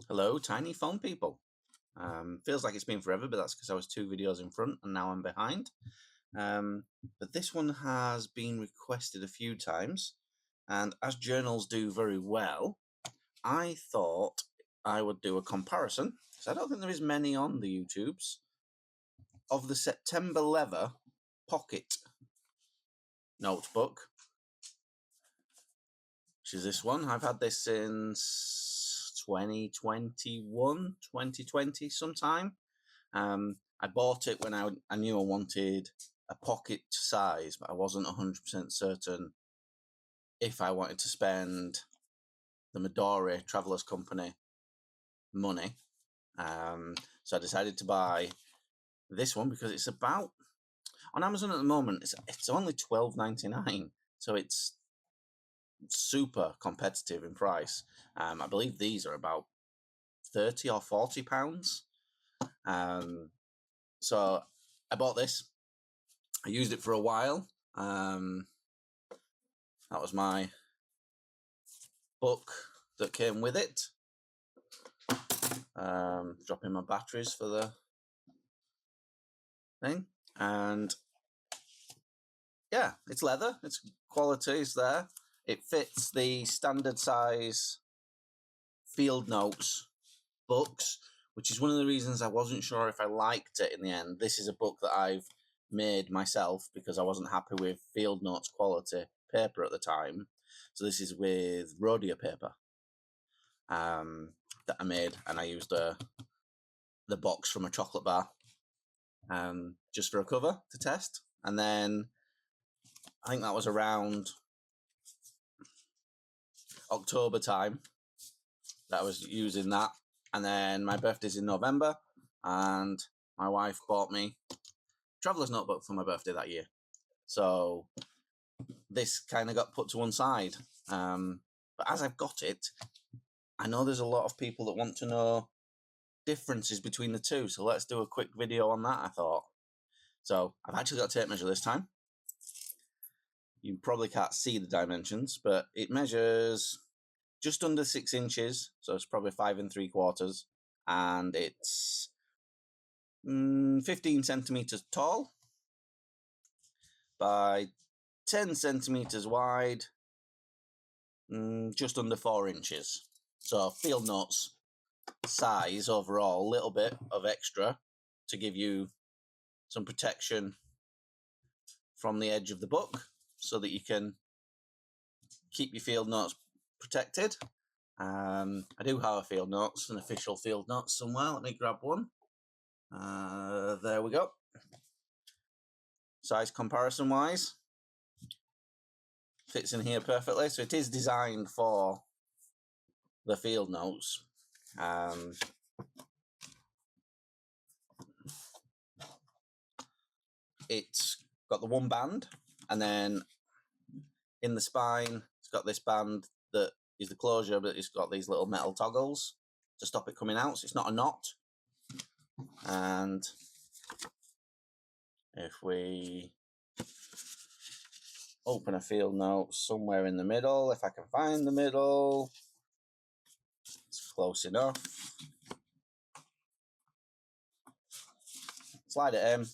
Hello, tiny phone people. Feels like it's been forever, but that's because I was 2 videos in front and now I'm behind. But this one has been requested a few times, and as journals do very well, I thought I would do a comparison, because I don't think there is many on the YouTubes, of the September Leather Pocket notebook, which is this one. I've had this since 2021, 2020 sometime. I bought it when I knew I wanted a pocket size, but I wasn't 100% certain if I wanted to spend the Midori Travelers Company money. So I decided to buy this one because it's about, on Amazon at the moment, it's only $12.99, so it's super competitive in price. I believe these are about £30 or £40. So I bought this. I used it for a while. That was my book that came with it. Dropping my batteries for the thing. And yeah, it's leather. Its quality is there. It fits the standard size field notes books, which is one of the reasons I wasn't sure if I liked it in the end. This is a book that I've made myself because I wasn't happy with field notes quality paper at the time. So this is with Rhodia paper that I made, and I used the box from a chocolate bar just for a cover to test. And then I think that was around October time that I was using that. And then my birthday's in November, and my wife bought me Traveller's Notebook for my birthday that year. So this kind of got put to one side. But as I've got it, I know there's a lot of people that want to know differences between the two. So let's do a quick video on that, I thought. So I've actually got a tape measure this time. You probably can't see the dimensions, but it measures just under 6 inches. So it's probably 5 3/4. And it's 15 centimeters tall by 10 centimeters wide, just under 4 inches. So field notes size overall, a little bit of extra to give you some protection from the edge of the book so that you can keep your field notes protected. I do have a field notes, an official field notes somewhere. Let me grab one. There we go. Size comparison wise, fits in here perfectly. So it is designed for the field notes. It's got the one band, and then in the spine it's got this band that is the closure, but it's got these little metal toggles to stop it coming out, so it's not a knot. And if we open a field note somewhere in the middle, if I can find the middle, it's close enough. Slide it in,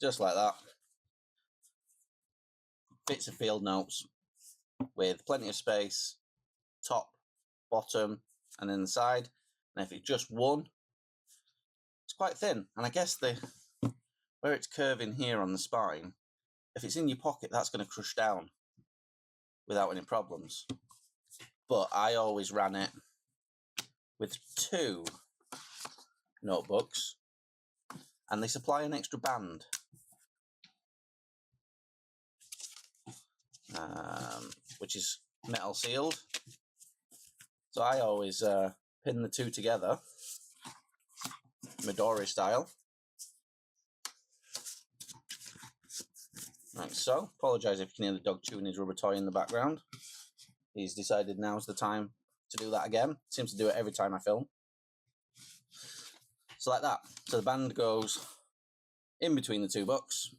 just like that. Fits the field notes with plenty of space, top, bottom, and in the side. And if it's just one, it's quite thin. And I guess where it's curving here on the spine, if it's in your pocket, that's going to crush down without any problems. But I always ran it with 2 notebooks, and they supply an extra band. Which is metal sealed. So I always pin the 2 together, Midori style. Like so. Apologise if you can hear the dog chewing his rubber toy in the background. He's decided now's the time to do that again. Seems to do it every time I film. So like that. So the band goes in between the 2 books.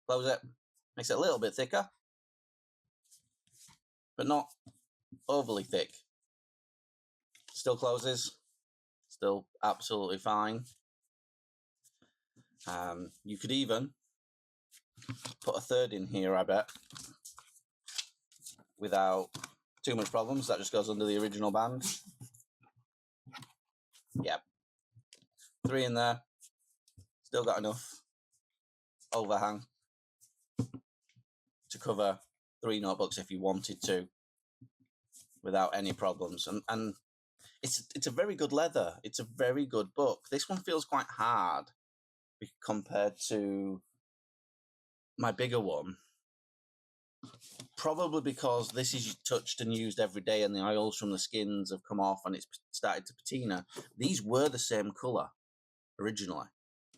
Close it. Makes it a little bit thicker, but not overly thick. Still closes. Still absolutely fine. You could even put a third in here, I bet, without too much problems. That just goes under the original band. Yep. 3 in there. Still got enough overhang to cover 3 notebooks if you wanted to, without any problems. And it's a very good leather. It's a very good book. This one feels quite hard compared to my bigger one. Probably because this is touched and used every day and the oils from the skins have come off and it's started to patina. These were the same colour originally.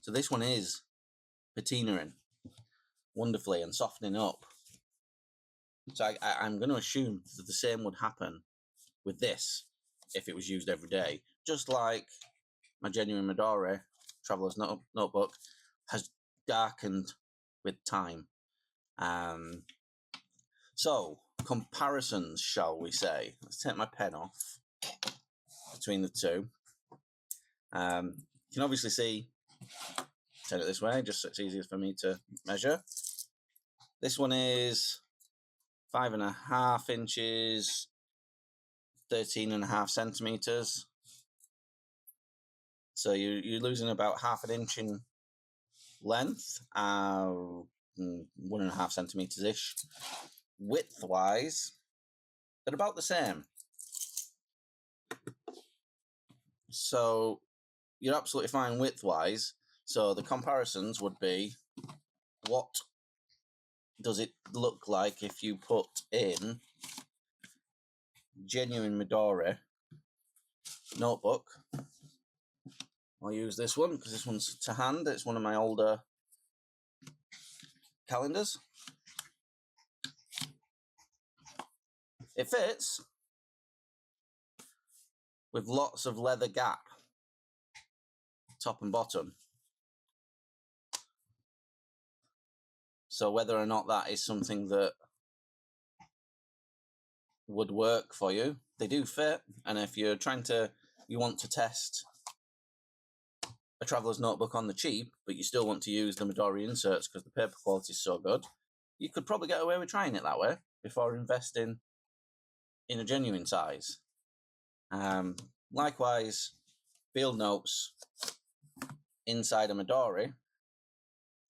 So this one is patinaing wonderfully and softening up. So I'm going to assume that the same would happen with this if it was used every day. Just like my genuine Midori Traveller's Notebook has darkened with time. So, comparisons, shall we say. Let's take my pen off between the two. You can obviously see, turn it this way, just so it's easier for me to measure. This one is 5.5 inches, 13.5 centimeters. So you're losing about half an inch in length, 1.5 centimeters-ish. Width-wise, they're about the same. So you're absolutely fine width-wise. So the comparisons would be, what does it look like if you put in genuine Midori notebook? I'll use this one because this one's to hand. It's one of my older calendars. It fits with lots of leather gap, top and bottom. So whether or not that is something that would work for you, they do fit. And if you're you want to test a Traveller's Notebook on the cheap, but you still want to use the Midori inserts because the paper quality is so good, you could probably get away with trying it that way before investing in a genuine size. Likewise, field notes inside a Midori,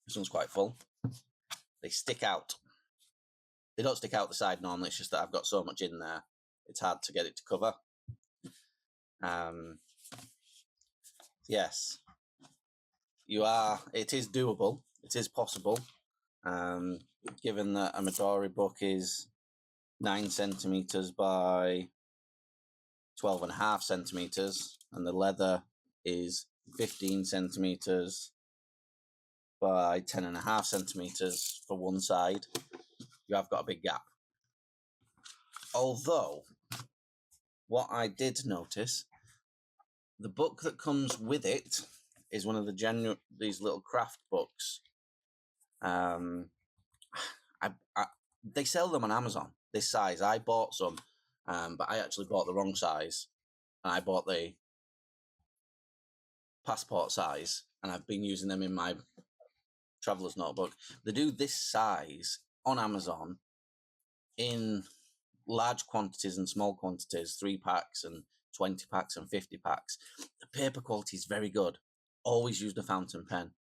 this one's quite full, they stick out. They don't stick out the side normally, it's just that I've got so much in there, it's hard to get it to cover. Yes, it is doable, it is possible, given that a Midori book is 9 centimeters by 12.5 centimeters, and the leather is 15 centimeters by 10.5 centimeters for one side. You have got a big gap. Although, what I did notice, the book that comes with it is one of these little craft books. They sell them on Amazon, this size. I bought some, but I actually bought the wrong size. And I bought the passport size, and I've been using them in my Traveller's Notebook. They do this size on Amazon in large quantities and small quantities, 3 packs and 20 packs and 50 packs. The paper quality is very good. Always used a fountain pen.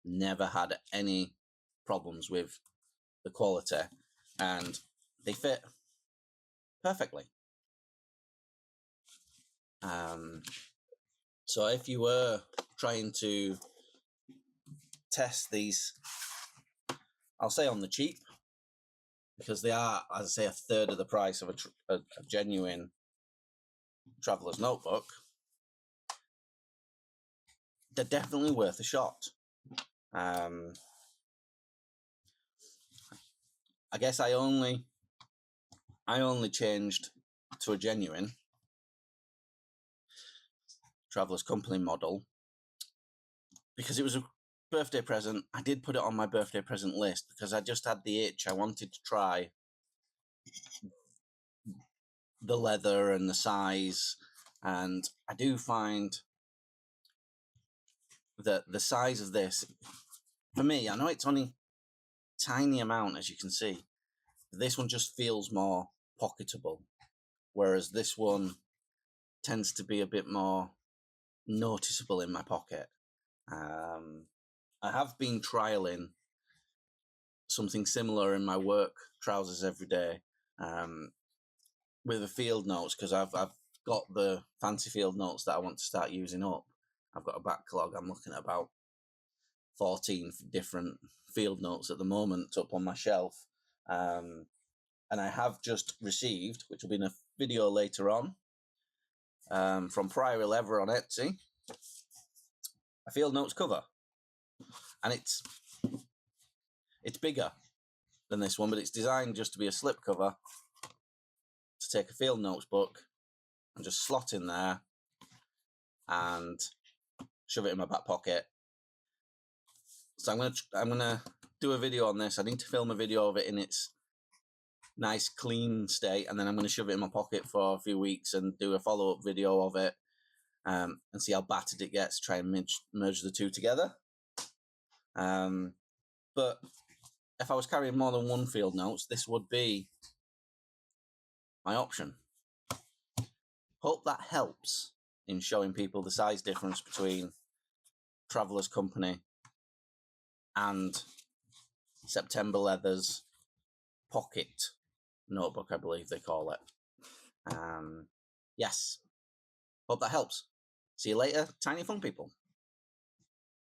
Never had any problems with the quality, and they fit perfectly. So if you were trying to test these, I'll say on the cheap, because they are, as I say, a third of the price of a genuine Traveller's Notebook, they're definitely worth a shot. I guess I only changed to a genuine Traveller's Company model because it was a birthday present. I did put it on my birthday present list because I just had the itch. I wanted to try the leather and the size, And I do find that the size of this, for me, I know it's only tiny amount, as you can see. This one just feels more pocketable, whereas this one tends to be a bit more noticeable in my pocket. I have been trialing something similar in my work trousers every day with the field notes, because I've got the fancy field notes that I want to start using up. I've got a backlog. I'm looking at about 14 different field notes at the moment up on my shelf. And I have just received, which will be in a video later on, from Priory Leather on Etsy, a field notes cover. And it's bigger than this one, but it's designed just to be a slip cover to take a field notes book and just slot in there and shove it in my back pocket. So I'm gonna do a video on this. I need to film a video of it in its nice clean state, and then I'm going to shove it in my pocket for a few weeks and do a follow-up video of it, and see how battered it gets, try and merge the two together. But if I was carrying more than one field notes, this would be my option. Hope that helps in showing people the size difference between Traveller's Company and September Leather's Pocket notebook, I believe they call it. Yes. Hope that helps. See you later, tiny fun people.